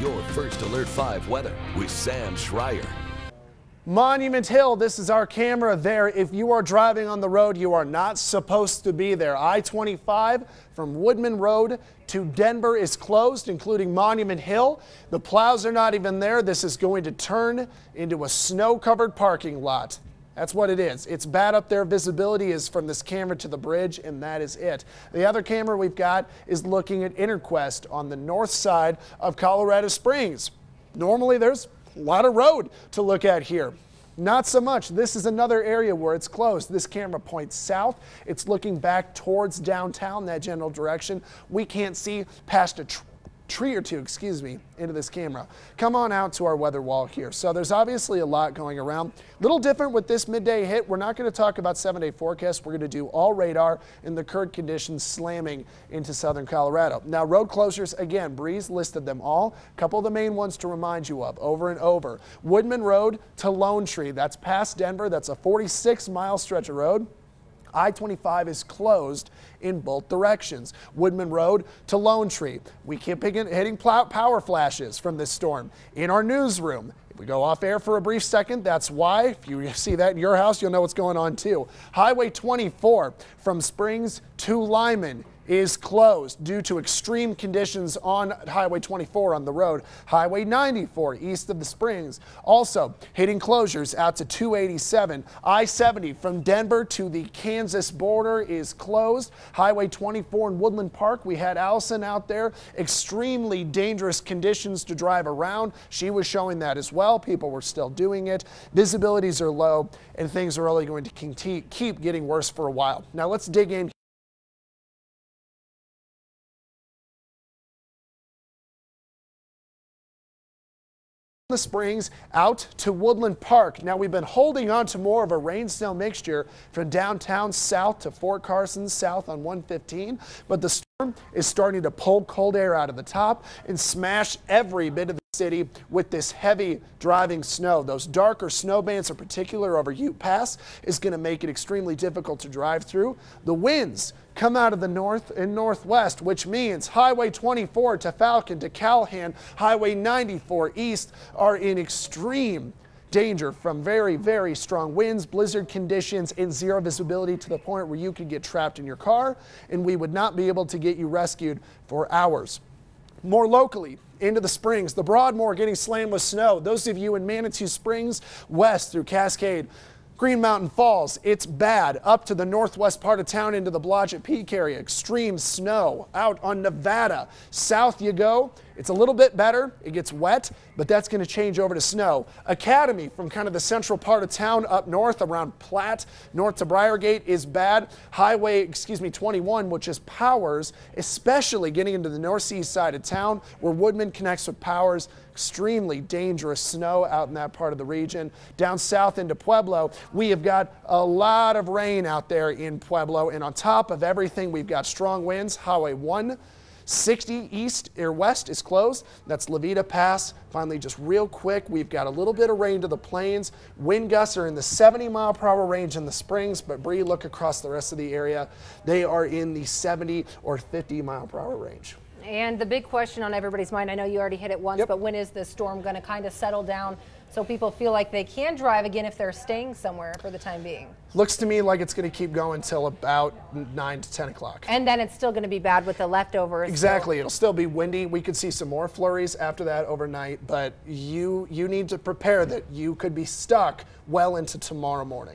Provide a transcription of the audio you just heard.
Your first Alert 5 weather with Sam Schreier. Monument Hill, this is our camera there. If you are driving on the road, you are not supposed to be there. I-25 from Woodman Road to Denver is closed, including Monument Hill. The plows are not even there. This is going to turn into a snow-covered parking lot. That's what it is. It's bad up there. Visibility is from this camera to the bridge, and that is it. The other camera we've got is looking at Interquest on the north side of Colorado Springs. Normally there's a lot of road to look at here. Not so much. This is another area where it's closed. This camera points south. It's looking back towards downtown, that general direction. We can't see past a tree or two, into this camera. Come on out to our weather wall here. So there's obviously a lot going around. Little different with this midday hit. We're not going to talk about 7-day forecast. We're going to do all radar and the current conditions slamming into southern Colorado. Now road closures, again, Breeze listed them all. A couple of the main ones to remind you of over and over. Woodman Road to Lone Tree. That's past Denver. That's a 46-mile stretch of road. I-25 is closed in both directions. Woodman Road to Lone Tree. We keep hitting power flashes from this storm. In our newsroom, if we go off air for a brief second, that's why. If you see that in your house, you'll know what's going on too. Highway 24 from Springs to Lyman is closed due to extreme conditions on Highway 24 on the road. Highway 94 east of the Springs also hitting closures out to 287. I-70 from Denver to the Kansas border is closed. Highway 24 in Woodland Park, we had Allison out there. Extremely dangerous conditions to drive around. She was showing that as well. People were still doing it. Visibilities are low and things are only going to keep getting worse for a while. Now let's dig in. The Springs out to Woodland Park. Now we've been holding on to more of a rain-snow mixture from downtown south to Fort Carson south on 115, but the storm is starting to pull cold air out of the top and smash every bit of the city with this heavy driving snow. Those darker snow bands in particular over Ute Pass is going to make it extremely difficult to drive through. The winds come out of the north and northwest, which means Highway 24 to Falcon to Callahan, Highway 94 east are in extreme danger from very, very strong winds, blizzard conditions, and zero visibility to the point where you could get trapped in your car and we would not be able to get you rescued for hours. More locally, into the Springs, the Broadmoor getting slammed with snow. Those of you in Manitou Springs, west through Cascade, Green Mountain Falls, it's bad. Up to the northwest part of town into the Blodgett Peak area, extreme snow. Out on Nevada, south you go, it's a little bit better. It gets wet, but that's going to change over to snow. Academy from kind of the central part of town up north around Platte, north to Briargate is bad. Highway, 21, which is Powers, especially getting into the northeast side of town where Woodman connects with Powers. Extremely dangerous snow out in that part of the region. Down south into Pueblo, we have got a lot of rain out there in Pueblo, and on top of everything, we've got strong winds. Highway 160 east or west is closed. That's Levita Pass. Finally, just real quick, we've got a little bit of rain to the plains. Wind gusts are in the 70-mile-per-hour range in the Springs, but Bree, look across the rest of the area. They are in the 70 or 50-mile-per-hour range. And the big question on everybody's mind, I know you already hit it once, but when is this storm going to kind of settle down so people feel like they can drive again if they're staying somewhere for the time being? Looks to me like it's going to keep going until about 9 to 10 o'clock. And then it's still going to be bad with the leftovers. Exactly. It'll still be windy. We could see some more flurries after that overnight, but you need to prepare that you could be stuck well into tomorrow morning.